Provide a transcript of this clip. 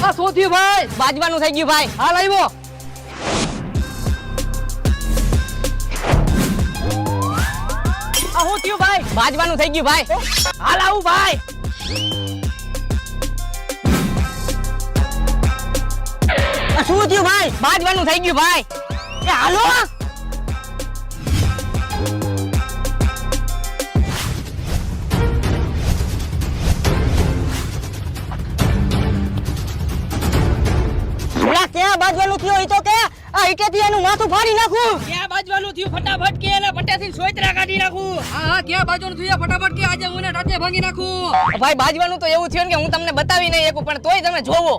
આ શું થયું ભાઈ? બાજવાનું થઈ ગયું ભાઈ. હાલ આવ્યો. આ શું થયું ભાઈ? બાજવાનું થઈ ગયું ભાઈ. હાલ આવું ભાઈ. આ શું થયું ભાઈ? બાજવાનું થઈ ગયું ભાઈ. એ હાલો. ક્યાં બાજવાનું થયું એ તો કે આ ઈટેથી એનું માથું ફાડી નાખું. ક્યાં બાજવાનું થયું? ફટાફટ કે એને પટ્ટેથી સોયતરા કાઢી નાખું. હા ક્યાં બાજવાનું થયું? ફટાફટ કે આજે હું એને ટાટે ભાંગી નાખું. ભાઈ બાજવાનું તો એવું થયું ને કે હું તમને બતાવી નહીં શકું, પણ તોય તમે જોવો.